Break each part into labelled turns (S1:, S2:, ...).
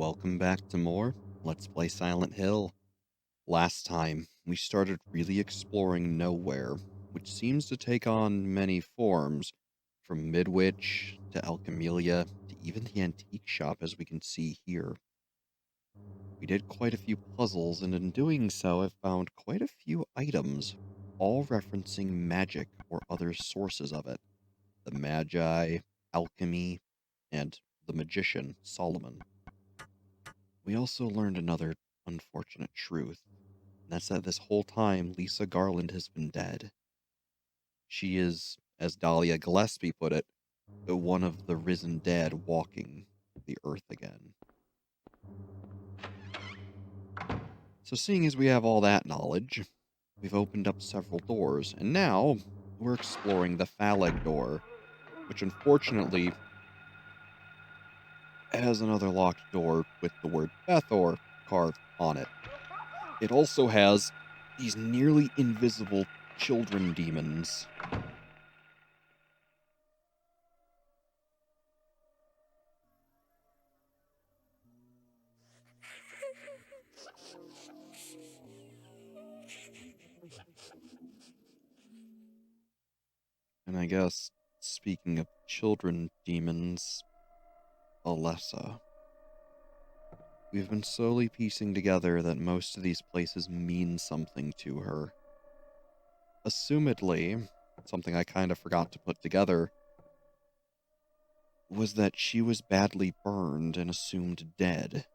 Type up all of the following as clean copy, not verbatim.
S1: Welcome back to more Let's Play Silent Hill. Last time, we started really exploring Nowhere, which seems to take on many forms, from Midwich to Alchemelia to even the antique shop as we can see here. We did quite a few puzzles, and in doing so, I've found quite a few items, all referencing magic or other sources of it. The Magi, alchemy, and the magician, Solomon. We also learned another unfortunate truth, and that's that this whole time Lisa Garland has been dead. She is, as Dahlia Gillespie put it, one of the risen dead walking the earth again. So seeing as we have all that knowledge, we've opened up several doors, and now we're exploring the Phaleg door, which unfortunately has another locked door with the word Bethor carved on it. It also has these nearly invisible children demons. And I guess, speaking of children demons, Alessa. We've been slowly piecing together that most of these places mean something to her. Assumedly, something I kind of forgot to put together, was that she was badly burned and assumed dead.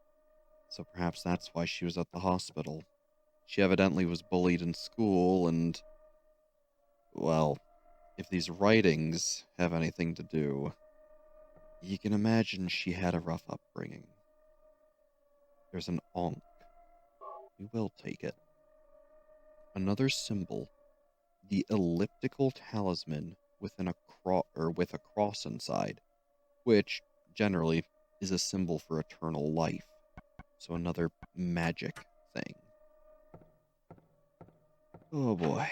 S1: So perhaps that's why she was at the hospital. She evidently was bullied in school and, well, if these writings have anything to do, you can imagine she had a rough upbringing. There's an Ankh. We will take it. Another symbol, the elliptical talisman with a cross inside, which generally is a symbol for eternal life. So another magic thing. Oh boy.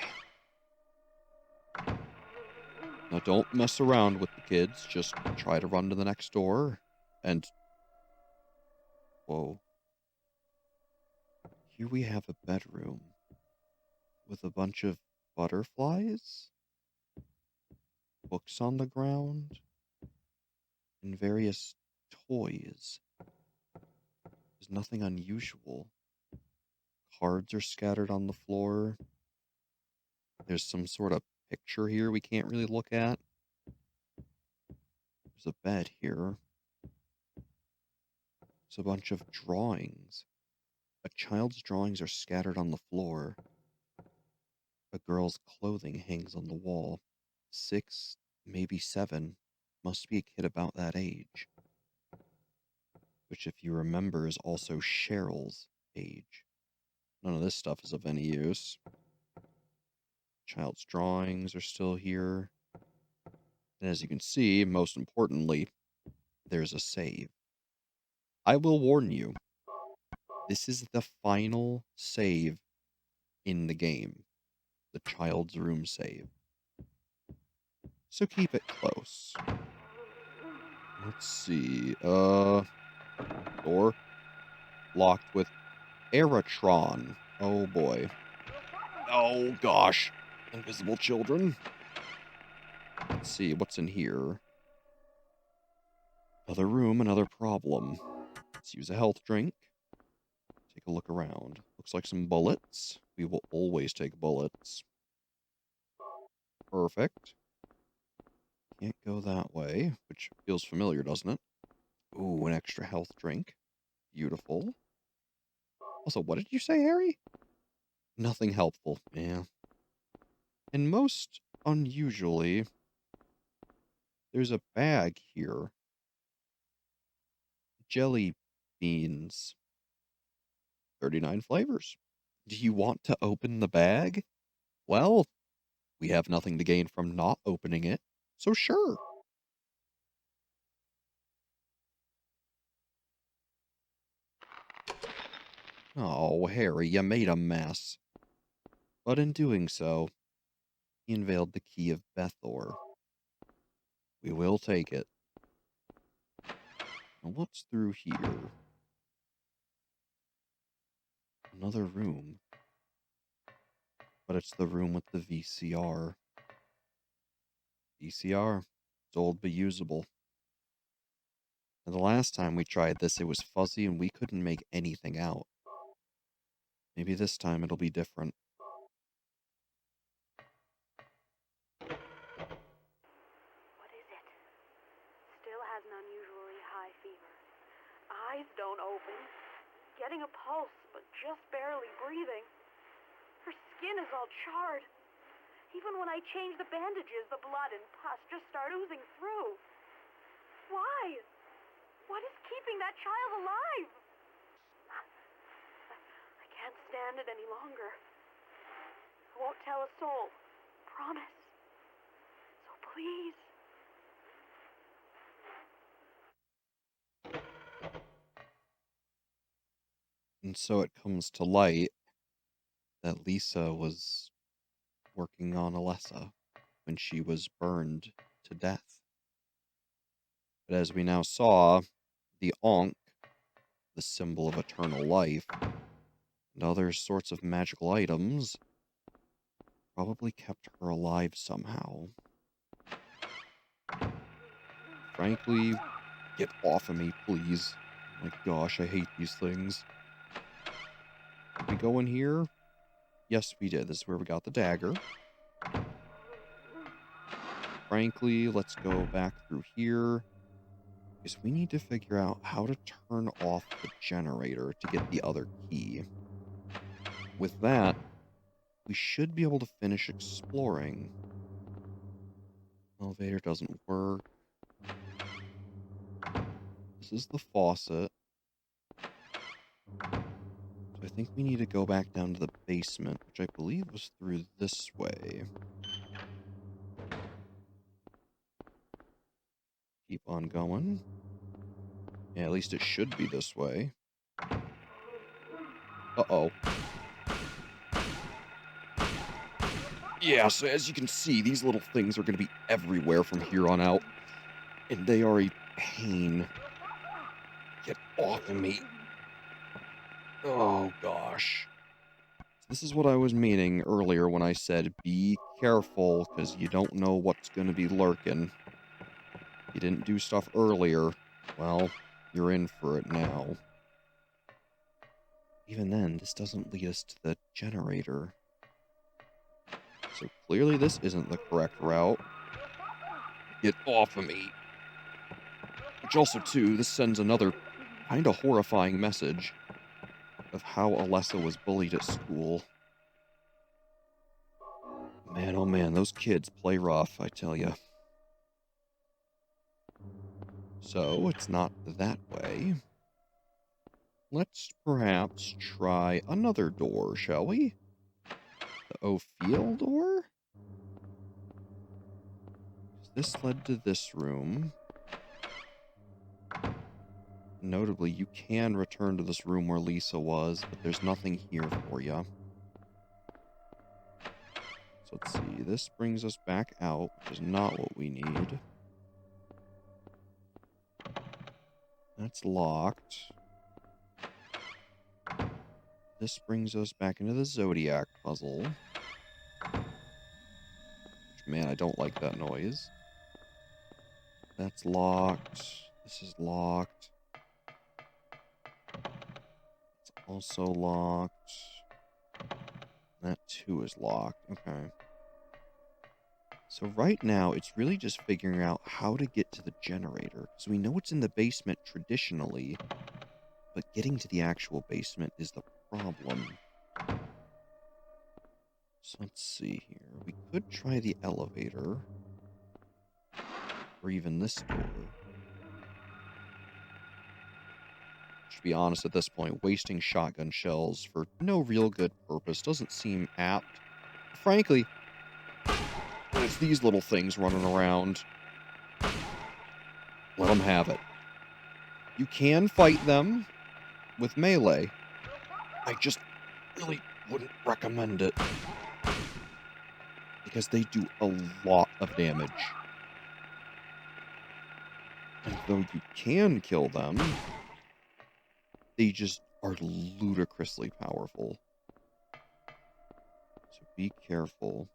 S1: Now don't mess around with the kids, just try to run to the next door and whoa. Here we have a bedroom with a bunch of butterflies, books on the ground, and various toys. There's nothing unusual. Cards are scattered on the floor. There's some sort of picture here we can't really look at. There's a bed here. There's a bunch of drawings. A child's drawings are scattered on the floor. A girl's clothing hangs on the wall. 6, maybe 7. Must be a kid about that age. Which, if you remember, is also Cheryl's age. None of this stuff is of any use. Child's drawings are still here. And as you can see, most importantly, there's a save. I will warn you, this is the final save in the game. The child's room save. So keep it close. Let's see. Door locked with Aeratron. Oh boy. Oh gosh. Invisible children. Let's see what's in here. Another room, another problem. Let's use a health drink. Take a look around. Looks like some bullets. We will always take bullets. Perfect. Can't go that way, which feels familiar, doesn't it? Ooh, an extra health drink. Beautiful. Also, what did you say, Harry? Nothing helpful. Yeah. And most unusually, there's a bag here. Jelly beans. 39 flavors. Do you want to open the bag? Well, we have nothing to gain from not opening it, so sure. Oh, Harry, you made a mess. But in doing so, he unveiled the key of Bethor. We will take it. Now what's through here? another room. But it's the room with the VCR. VCR. It's old but usable. And the last time we tried this, it was fuzzy and we couldn't make anything out. Maybe this time it'll be different.
S2: What is it? Still has an unusually high fever. Eyes don't open. Getting a pulse, but just barely breathing. Her skin is all charred. Even when I change the bandages, the blood and pus just start oozing through. Why? What is keeping that child alive? I can't stand it any longer. I won't tell a soul. Promise. So please.
S1: And so it comes to light that Lisa was working on Alessa when she was burned to death. But as we now saw, the Ankh, the symbol of eternal life, and other sorts of magical items probably kept her alive somehow. Frankly, get off of me, please. My gosh, I hate these things. Did we go in here? Yes, we did. This is where we got the dagger. Frankly, let's go back through here. Because we need to figure out how to turn off the generator to get the other key. With that, we should be able to finish exploring. Elevator doesn't work. This is the faucet. So I think we need to go back down to the basement, which I believe was through this way. Keep on going. Yeah, at least it should be this way. Uh-oh. Yeah, so as you can see, these little things are going to be everywhere from here on out. And they are a pain. Get off of me. Oh, gosh. This is what I was meaning earlier when I said be careful, because you don't know what's going to be lurking. You didn't do stuff earlier. Well, you're in for it now. Even then, this doesn't lead us to the generator. So clearly this isn't the correct route. Get off of me. Which also, too, this sends another kind of horrifying message of how Alessa was bullied at school. Man, oh man, those kids play rough, I tell ya. So, it's not that way. Let's perhaps try another door, shall we? The Ophiel door? This led to this room. Notably, you can return to this room where Lisa was, but there's nothing here for you. So let's see, this brings us back out, which is not what we need. That's locked. This brings us back into the Zodiac puzzle. Which, man, I don't like that noise. That's locked. This is locked. It's also locked. That too is locked. Okay. So right now, it's really just figuring out how to get to the generator. Because we know it's in the basement traditionally, but getting to the actual basement is the problem. So let's see here. We could try the elevator. Or even this door. To be honest at this point, wasting shotgun shells for no real good purpose doesn't seem apt. Frankly, when it's these little things running around, let them have it. You can fight them with melee. I just really wouldn't recommend it. Because they do a lot of damage. And though you can kill them, they just are ludicrously powerful. So be careful.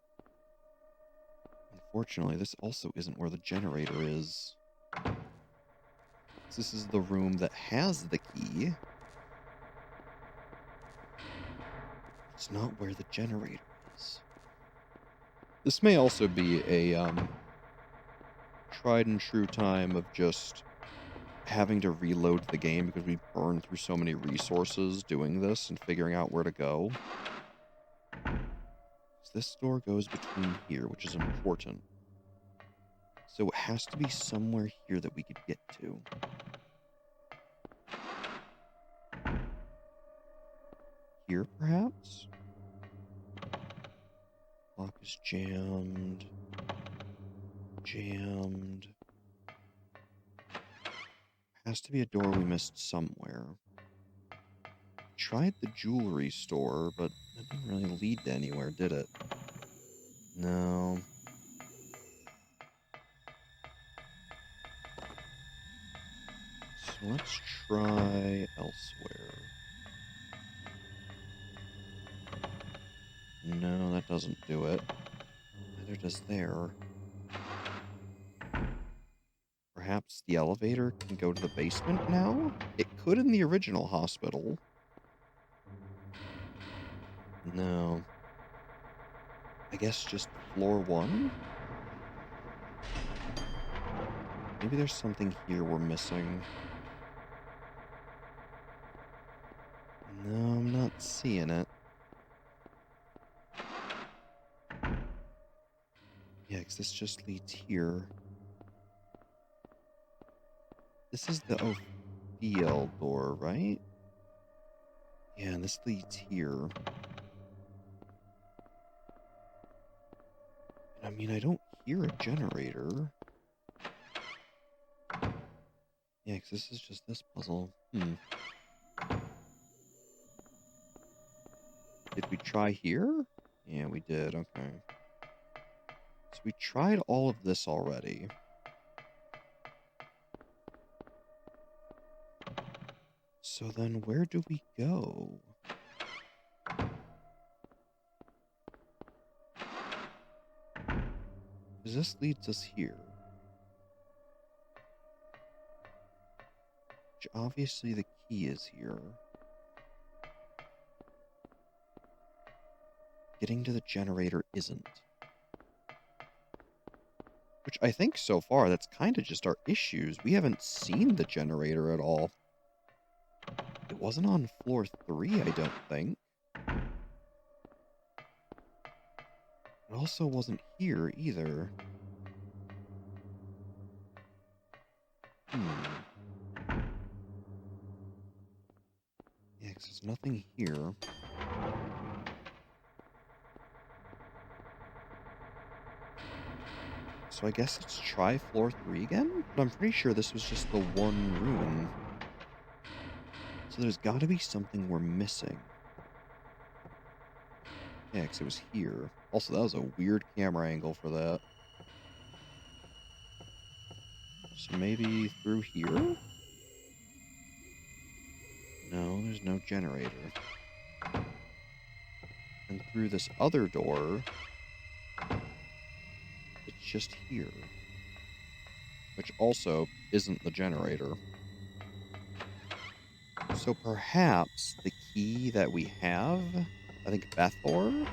S1: Unfortunately, this also isn't where the generator is. This is the room that has the key. It's not where the generator is. This may also be a tried and true time of just having to reload the game because we burned through so many resources doing this and figuring out where to go. So this door goes between here, which is important. So it has to be somewhere here that we could get to. Here, perhaps? Lock is jammed. Jammed. Has to be a door we missed somewhere. Tried the jewelry store, but that didn't really lead to anywhere, did it? No. So let's try elsewhere. No, that doesn't do it. Neither does there. Perhaps the elevator can go to the basement now? It could in the original hospital. No. I guess just floor one? Maybe there's something here we're missing. No, I'm not seeing it. Yeah, because this just leads here. This is the OPL door, right? Yeah, and this leads here. And I mean, I don't hear a generator. Yeah, because this is just this puzzle. Did we try here? Yeah, we did. Okay. So we tried all of this already. So then where do we go? Because this leads us here. Which obviously the key is here. Getting to the generator isn't. Which I think so far that's kind of just our issues. We haven't seen the generator at all. It wasn't on floor 3, I don't think. It also wasn't here either. Yeah, because there's nothing here. So I guess let's try floor 3 again? But I'm pretty sure this was just the one room. So there's got to be something we're missing. Yeah, because it was here. Also, that was a weird camera angle for that. So maybe through here? No, there's no generator. And through this other door, it's just here. Which also isn't the generator. So perhaps the key that we have, I think Bethor,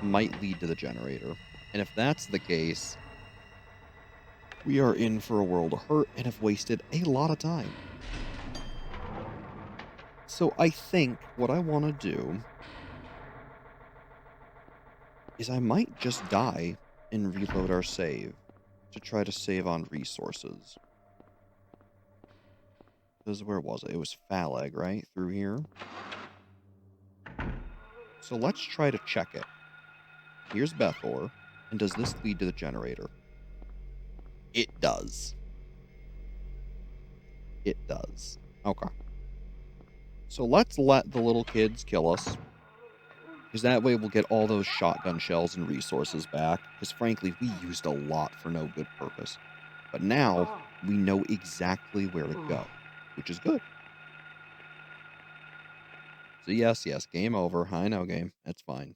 S1: might lead to the generator. And if that's the case, we are in for a world of hurt and have wasted a lot of time. So I think what I want to do is I might just die and reload our save to try to save on resources. Because where was it? It was Phaleg, right? Through here. So let's try to check it. Here's Bethor. And does this lead to the generator? It does. It does. Okay. So let's let the little kids kill us. Because that way we'll get all those shotgun shells and resources back. Because frankly, we used a lot for no good purpose. But now, we know exactly where to go. Which is good. So yes, yes, game over. I know, game. It's fine.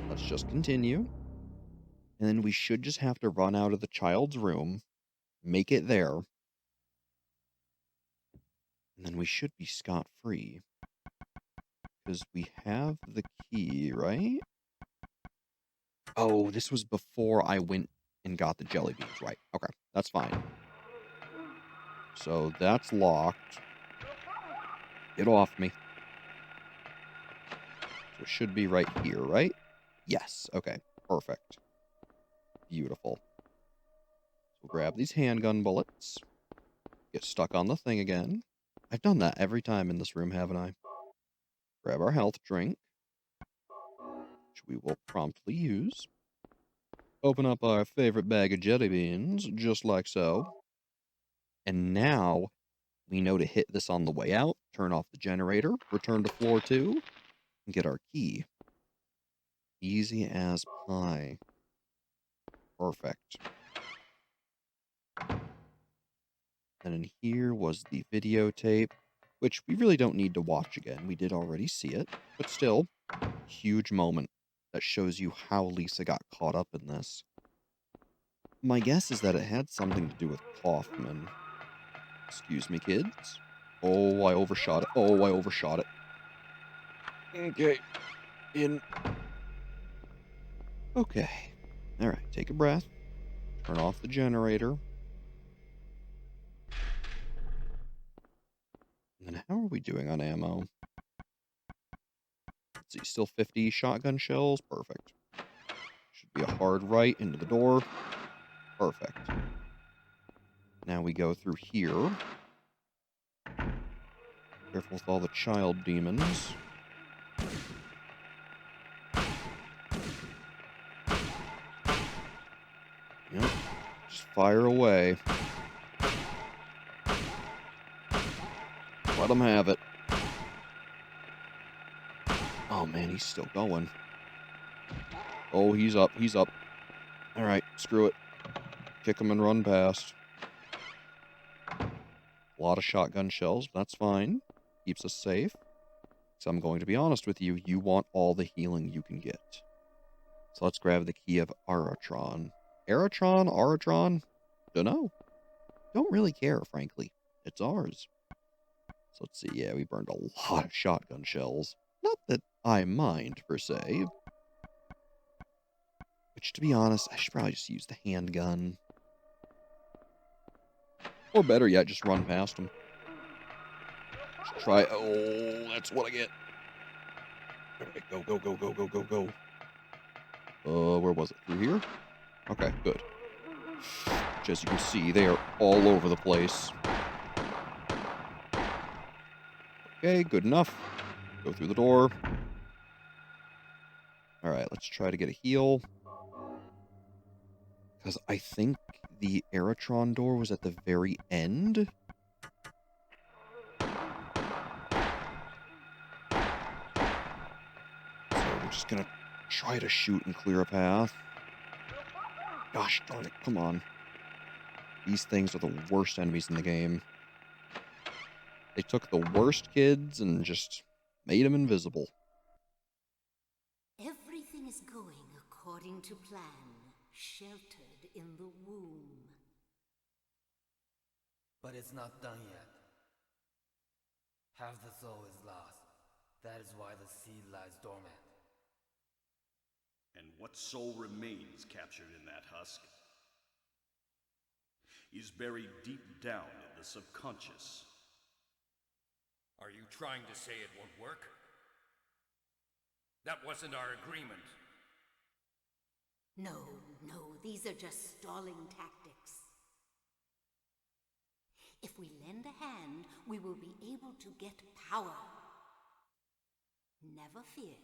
S1: Let's just continue. And then we should just have to run out of the child's room, make it there, and then we should be scot-free. Because we have the key, right? Oh, this was before I went and got the jelly beans, right. Okay, that's fine. So that's locked. Get off me. So it should be right here, right? Yes, okay, perfect. Beautiful. So we'll grab these handgun bullets. Get stuck on the thing again. I've done that every time in this room, haven't I? Grab our health drink, which we will promptly use. Open up our favorite bag of jelly beans, just like so. And now we know to hit this on the way out, turn off the generator, return to floor 2, and get our key. Easy as pie. Perfect. And in here was the videotape, which we really don't need to watch again. We did already see it, but still, huge moment that shows you how Lisa got caught up in this. My guess is that it had something to do with Kaufman. Excuse me, kids. Oh, I overshot it. Oh, I overshot it. Okay. In. Okay. Alright, take a breath. Turn off the generator. And then how are we doing on ammo? Let's see, still 50 shotgun shells? Perfect. Should be a hard right into the door. Perfect. Now we go through here. Careful with all the child demons. Yep. Just fire away. Let them have it. Oh man, he's still going. Oh, he's up. He's up. Alright, screw it. Kick him and run past. A lot of shotgun shells, but that's fine. Keeps us safe. So I'm going to be honest with you, you want all the healing you can get. So let's grab the key of Aratron. Aratron? Aratron? Dunno. Don't really care, frankly. It's ours. So let's see, yeah, we burned a lot of shotgun shells. Not that I mind, per se. Which, to be honest, I should probably just use the handgun. Or better yet, just run past them. Just try. Oh, that's what I get. Alright, go, go, go, go, go, go, go. Where was it? Through here? Okay, good. Which, as you can see, they are all over the place. Okay, good enough. Go through the door. Alright, let's try to get a heal. Because I think the Aratron door was at the very end. So we're just gonna try to shoot and clear a path. Gosh darn it, come on. These things are the worst enemies in the game. They took the worst kids and just made them invisible.
S3: Everything is going according to plan, sheltered in the womb.
S4: But it's not done yet. Half the soul is lost. That is why the seed lies dormant.
S5: And what soul remains captured in that husk is buried deep down in the subconscious.
S6: Are you trying to say it won't work? That wasn't our agreement.
S3: No, these are just stalling tactics. If we lend a hand, we will be able to get power. Never fear,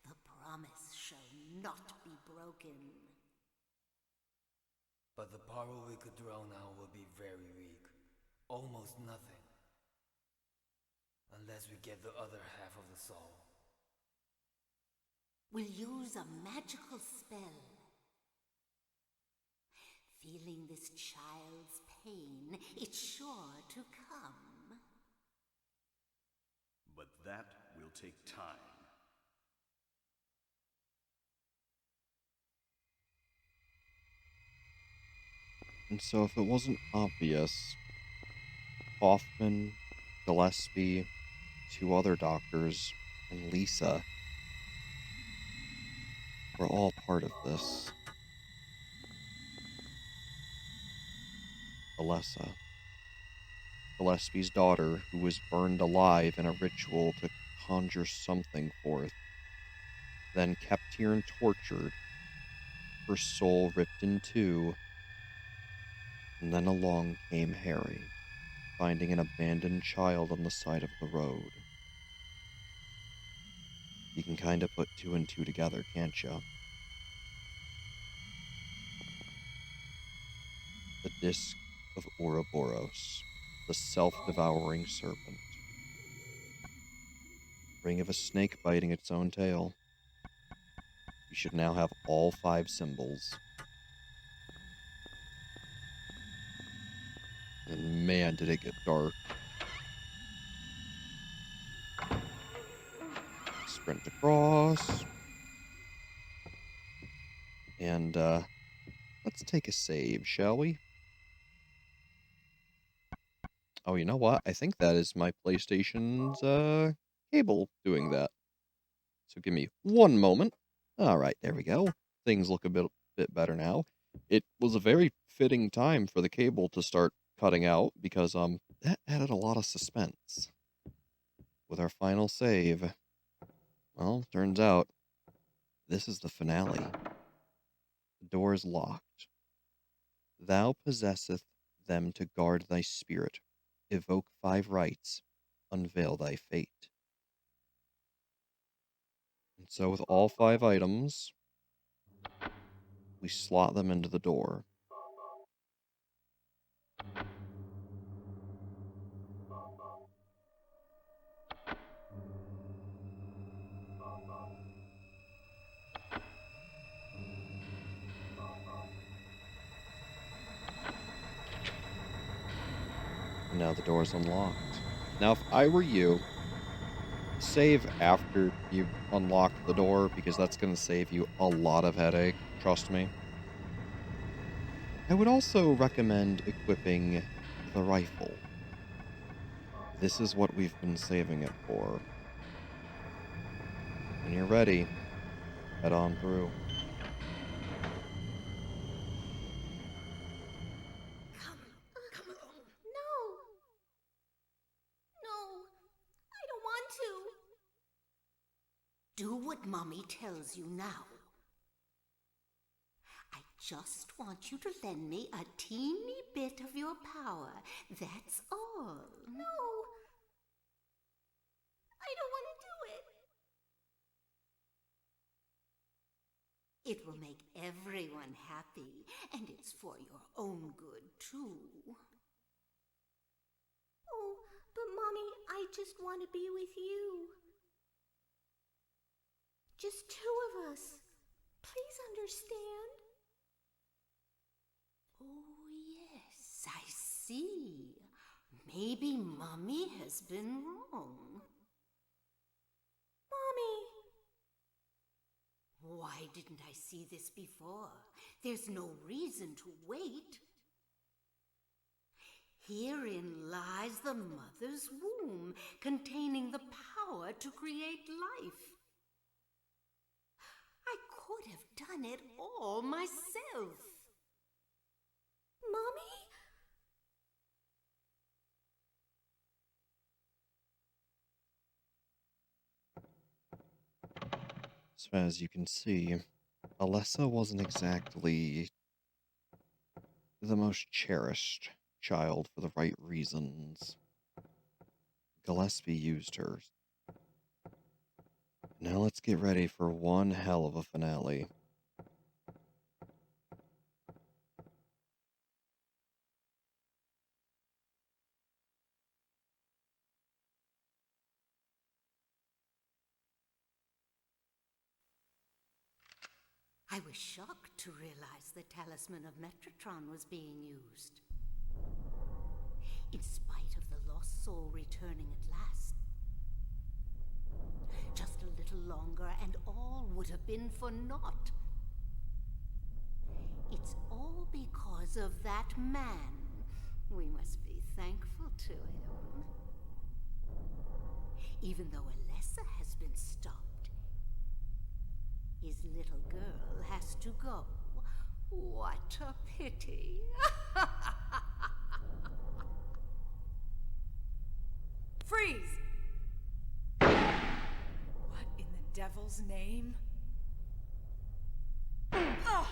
S3: the promise shall not be broken.
S4: But the power we could draw now will be very weak. Almost nothing. Unless we get the other half of the soul.
S3: We'll use a magical spell. Feeling this child's pain, it's sure to come.
S5: But that will take time.
S1: And so if it wasn't obvious, Hoffman, Gillespie, two other doctors, and Lisa were all part of this. Alessa, Gillespie's daughter, who was burned alive in a ritual to conjure something forth, then kept here and tortured, her soul ripped in two, and then along came Harry, finding an abandoned child on the side of the road. You can kind of put two and two together, can't you? The disc of Ouroboros, the self-devouring serpent. Ring of a snake biting its own tail. You should now have all 5 symbols. And man, did it get dark. Sprint across. And, let's take a save, shall we? Oh, you know what? I think that is my PlayStation's, cable doing that. So give me one moment. Alright, there we go. Things look a bit better now. It was a very fitting time for the cable to start cutting out because, that added a lot of suspense. With our final save, well, turns out this is the finale. The door is locked. Thou possesseth them to guard thy spirit. Evoke 5 rites. Unveil thy fate. And so with all 5 items, we slot them into the door. And now the door's unlocked. Now, if I were you, save after you unlock the door, because that's going to save you a lot of headache, trust me. I would also recommend equipping the rifle. This is what we've been saving it for. When you're ready, head on through.
S3: Come along. No. No. I don't want to. Do what Mommy tells you now. I just want you to lend me a teeny bit of your power. That's all. No. I don't want to do it. It will make everyone happy, and it's for your own good, too. Oh, but Mommy, I just want to be with you. Just 2 of us. Please understand. Oh, yes, I see. Maybe Mommy has been wrong. Mommy! Why didn't I see this before? There's no reason to wait. Herein lies the mother's womb, containing the power to create life. I could have done it all myself. Mommy?
S1: So as you can see, Alessa wasn't exactly the most cherished child for the right reasons. Gillespie used her. Now let's get ready for one hell of a finale.
S3: I was shocked to realize the talisman of Metatron was being used. In spite of the lost soul returning at last, little longer and all would have been for naught. It's all because of that man. We must be thankful to him. Even though Alessa has been stopped, his little girl has to go. What a pity.
S7: Freeze! What in the devil's name? Ugh!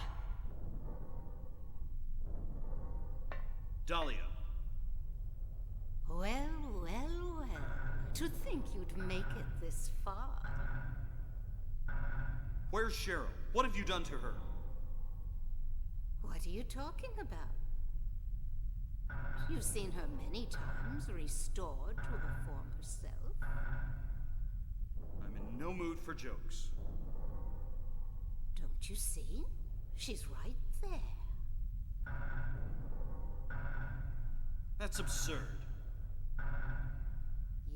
S5: Dahlia.
S3: Well, well, well. To think you'd make it this far.
S5: Where's Cheryl? What have you done to her?
S3: What are you talking about? You've seen her many times, restored to her former self.
S5: I'm in no mood for jokes.
S3: Don't you see? She's right there.
S5: That's absurd.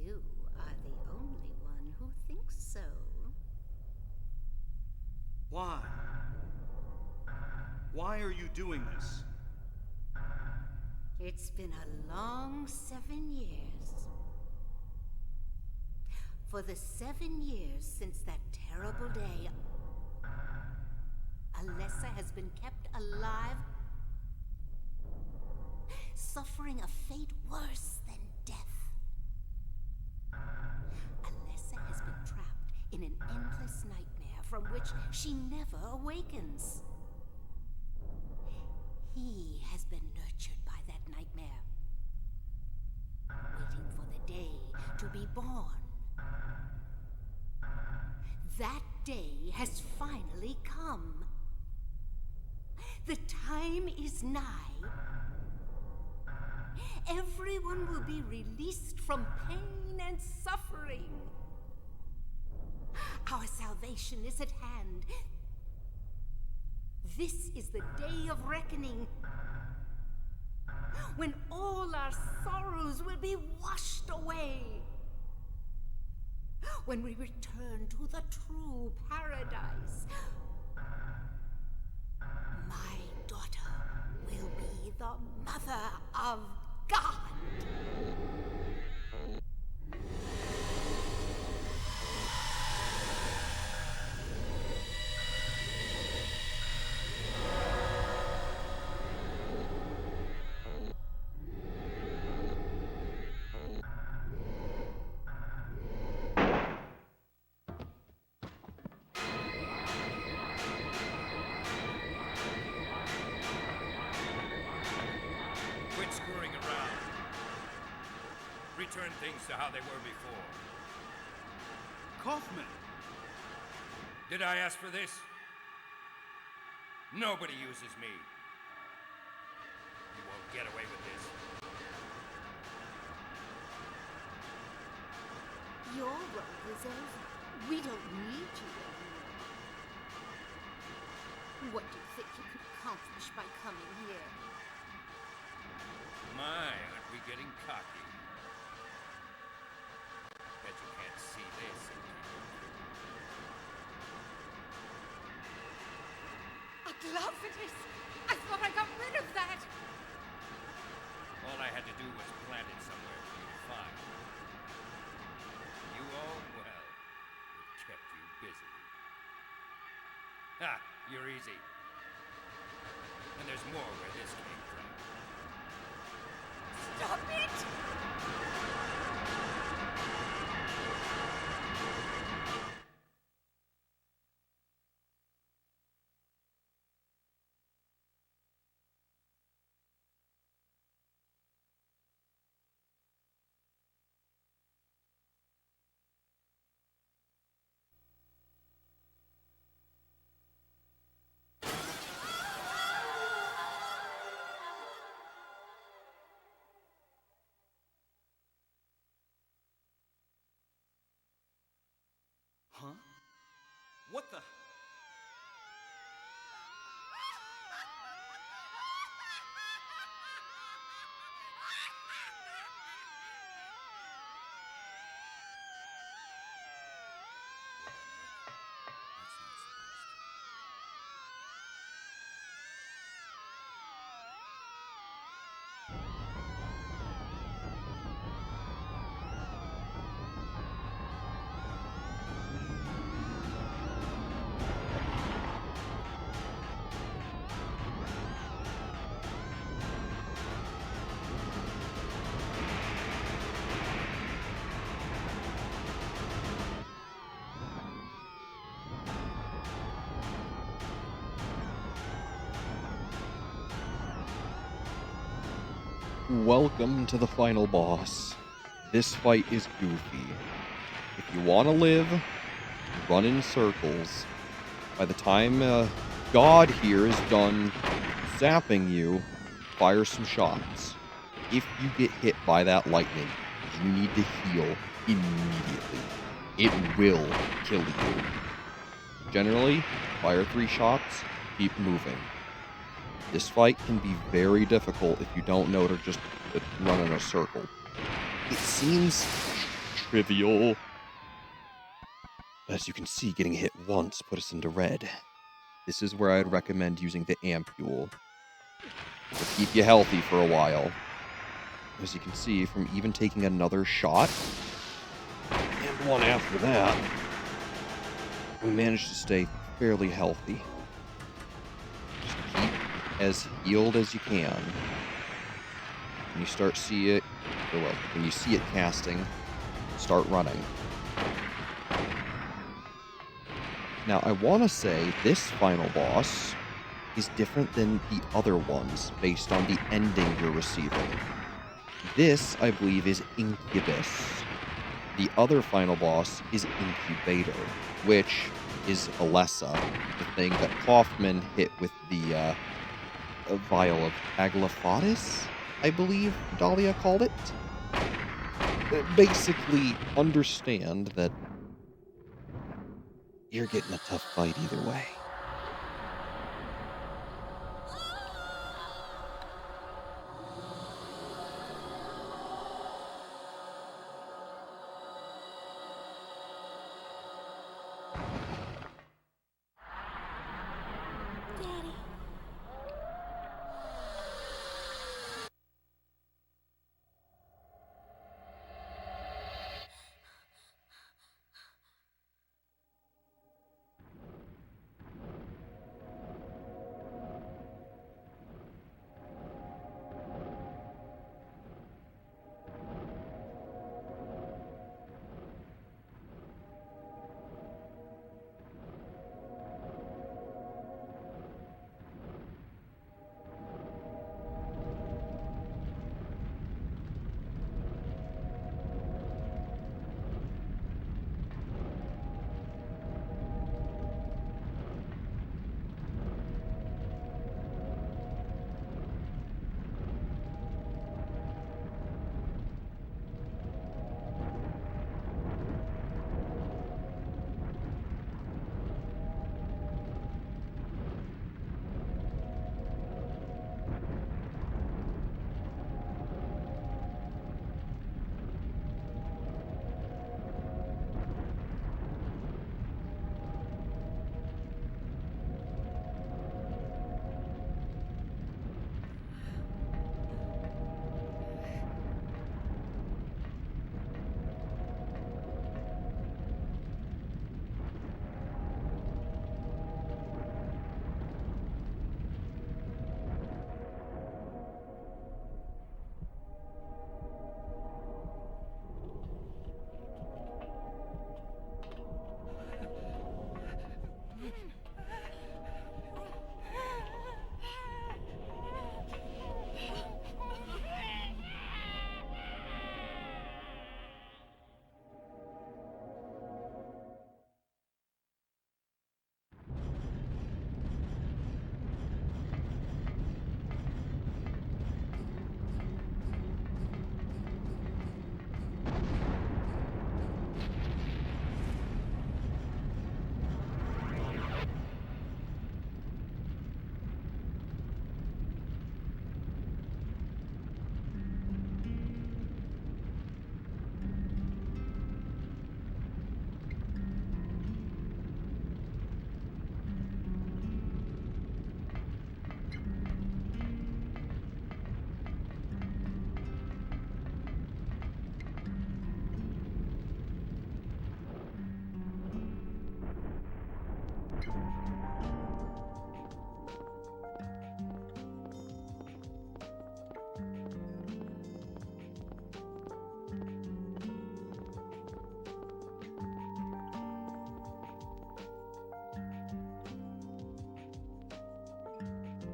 S3: You are the only one who thinks so.
S5: Why? Why are you doing this?
S3: It's been a long 7 years. For the 7 years since that terrible day, Alessa has been kept alive, suffering a fate worse than death. Alessa has been trapped in an endless nightmare from which she never awakens. He has been nurtured by that nightmare, waiting for the day to be born. That day has finally come. The time is nigh. Everyone will be released from pain and suffering. Our salvation is at hand. This is the day of reckoning, when all our sorrows will be washed away, when we return to the true paradise. My daughter will be the mother of God.
S6: Quit screwing around. Return things to how they were before.
S5: Kaufman!
S6: Did I ask for this? Nobody uses me. You won't get away with this.
S3: Your role is over. We don't need you anymore. What do you think you could accomplish by coming here?
S6: My, aren't we getting cocky? Bet you can't see this.
S7: A glove it is! I thought I got rid of that!
S6: All I had to do was plant it somewhere for you to find. You all, well, it kept you busy. Ha! You're easy. And there's more where this came from.
S7: Stop it!
S1: Welcome to the final boss. This fight is goofy. If you want to live, run in circles. By the time God here is done zapping you, fire some shots. If you get hit by that lightning, you need to heal immediately. It will kill you. Generally, fire 3 shots, keep moving. This fight can be very difficult if you don't know to just run in a circle. It seems trivial. As you can see, getting hit once put us into red. This is where I'd recommend using the ampule. It'll keep you healthy for a while. As you can see, from even taking another shot, and one after that, we managed to stay fairly healthy. Just keep as healed as you can. When you start when you see it casting, start running. Now, I want to say this final boss is different than the other ones based on the ending you're receiving. This, I believe, is Incubus. The other final boss is Incubator, which is Alessa, the thing that Kaufman hit with the a vial of Aglafatis, I believe Dahlia called it. Basically, understand that you're getting a tough fight either way.
S3: Daddy.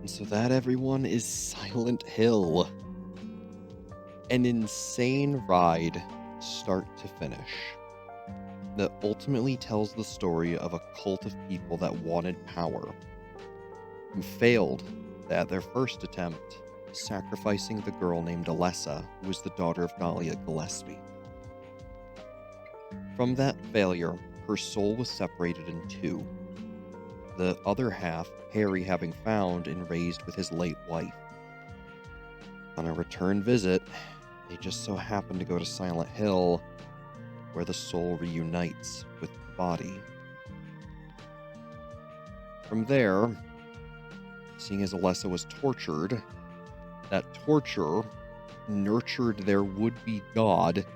S1: And so that, everyone, is Silent Hill. An insane ride, start to finish, that ultimately tells the story of a cult of people that wanted power, who failed at their first attempt, sacrificing the girl named Alessa, who was the daughter of Dahlia Gillespie. From that failure, her soul was separated in two, the other half Harry having found and raised with his late wife. On a return visit, they just so happen to go to Silent Hill, where the soul reunites with the body. From there, seeing as Alessa was tortured, that torture nurtured their would-be god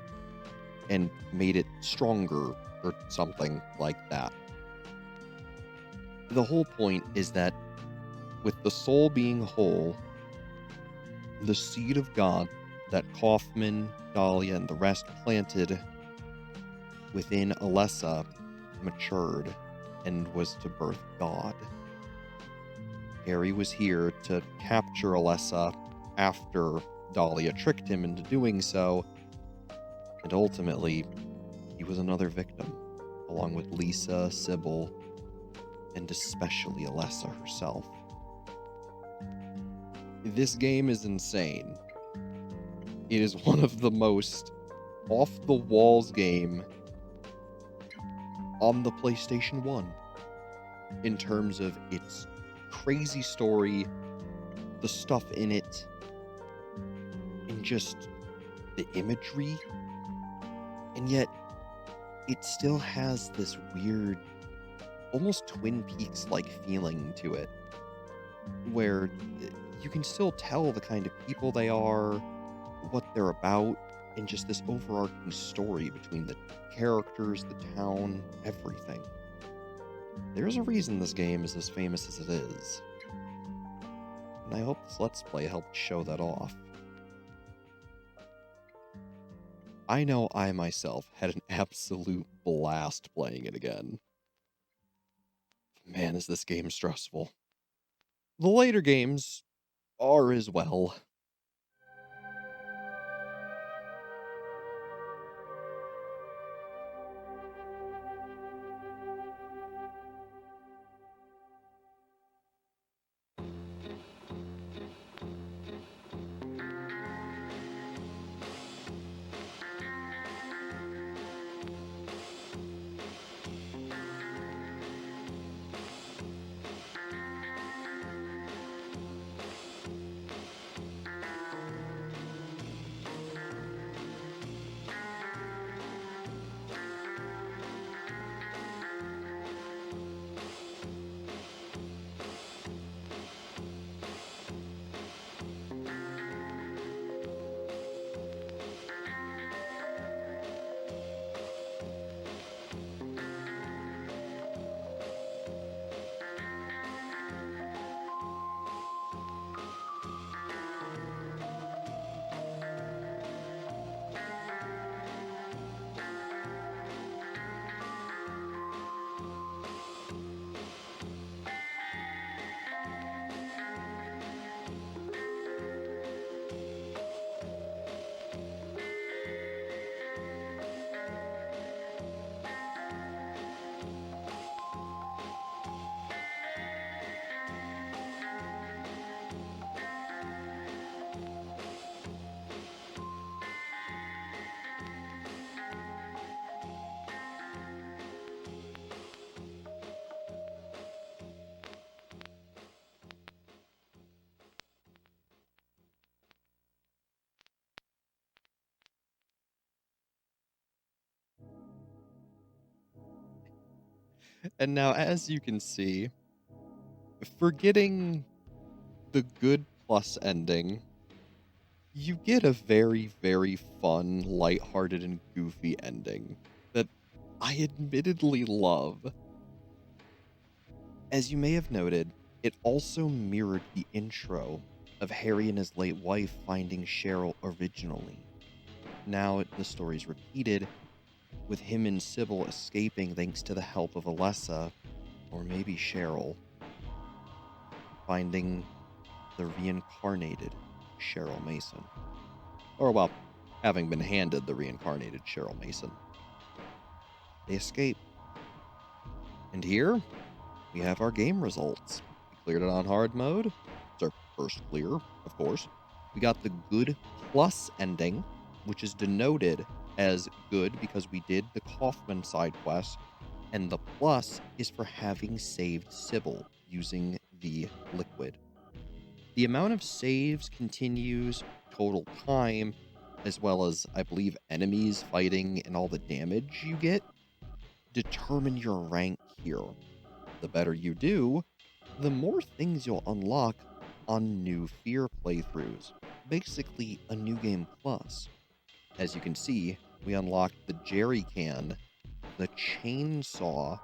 S1: and made it stronger or something like that. The whole point is that with the soul being whole, the seed of God that Kaufman, Dahlia, and the rest planted within Alessa matured and was to birth God. Harry was here to capture Alessa after Dahlia tricked him into doing so, and ultimately, he was another victim, along with Lisa, Sybil, and especially Alessa herself. This game is insane. It is one of the most off-the-walls game on the PlayStation 1 in terms of its crazy story, the stuff in it, and just the imagery. And yet, it still has this weird, almost Twin Peaks-like feeling to it, where you can still tell the kind of people they are, what they're about, and just this overarching story between the characters, the town, everything. There's a reason this game is as famous as it is, and I hope this Let's Play helped show that off. I know I myself had an absolute blast playing it again. Man, is this game stressful. The later games are as well. And now, as you can see, forgetting the good plus ending, you get a very, very fun, lighthearted, and goofy ending that I admittedly love. As you may have noted, it also mirrored the intro of Harry and his late wife finding Cheryl originally. Now the story's repeated, with him and Sybil escaping thanks to the help of Alessa, or maybe Cheryl, finding the reincarnated Cheryl Mason. Or, well, having been handed the reincarnated Cheryl Mason. They escape. And here, we have our game results. We cleared it on hard mode. It's our first clear, of course. We got the good plus ending, which is denoted as good because we did the Kaufman side quest, and the plus is for having saved Sybil using the liquid. The amount of saves continues, total time, as well as, I believe, enemies fighting and all the damage you get, determine your rank here. The better you do, the more things you'll unlock on new Fear playthroughs. Basically, a new game plus. As you can see, we unlocked the jerry can, the chainsaw,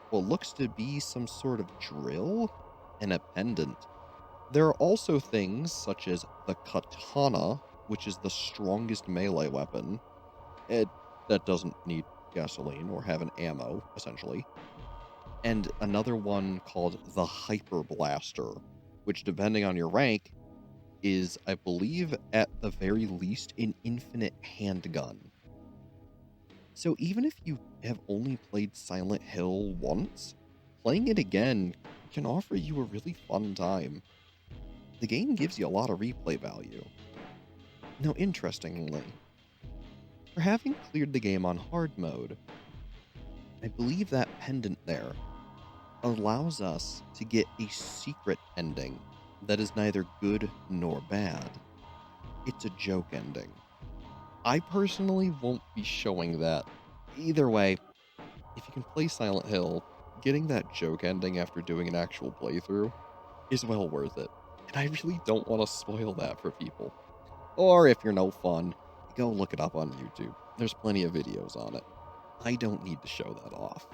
S1: what looks to be some sort of drill, and a pendant. There are also things such as the katana, which is the strongest melee weapon. That doesn't need gasoline or have an ammo, essentially. And another one called the Hyper Blaster, which, depending on your rank, is, I believe, at the very least, an infinite handgun. So even if you have only played Silent Hill once, playing it again can offer you a really fun time. The game gives you a lot of replay value. Now, interestingly, for having cleared the game on hard mode, I believe that pendant there allows us to get a secret ending that is neither good nor bad. It's a joke ending. I personally won't be showing that. Either way, if you can play Silent Hill, getting that joke ending after doing an actual playthrough is well worth it. And I really don't want to spoil that for people. Or if you're no fun, go look it up on YouTube. There's plenty of videos on it. I don't need to show that off.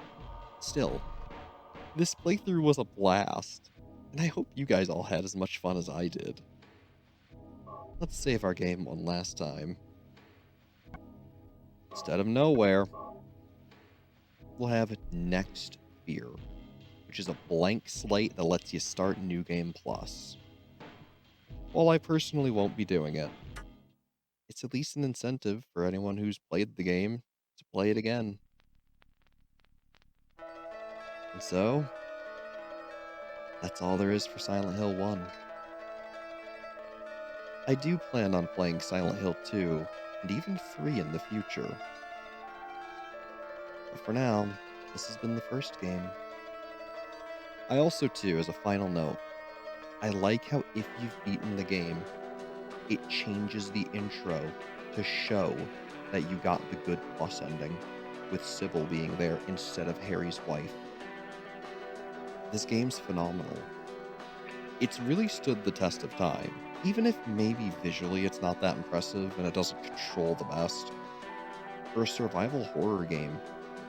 S1: Still, this playthrough was a blast, and I hope you guys all had as much fun as I did. Let's save our game one last time. Instead of nowhere, we'll have Next Fear, which is a blank slate that lets you start New Game Plus. While I personally won't be doing it, it's at least an incentive for anyone who's played the game to play it again. And so, that's all there is for Silent Hill 1. I do plan on playing Silent Hill 2 and even 3 in the future. But for now, this has been the first game. I also, too, as a final note, I like how if you've beaten the game, it changes the intro to show that you got the good plus ending, with Sybil being there instead of Harry's wife. This game's phenomenal. It's really stood the test of time, even if maybe visually it's not that impressive and it doesn't control the best. For a survival horror game,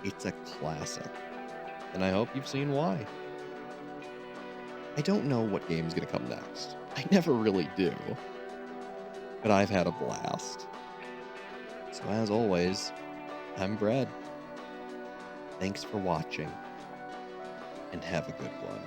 S1: it's a classic, and I hope you've seen why. I don't know what game's gonna come next. I never really do. But I've had a blast. So as always, I'm Brad. Thanks for watching, and have a good one.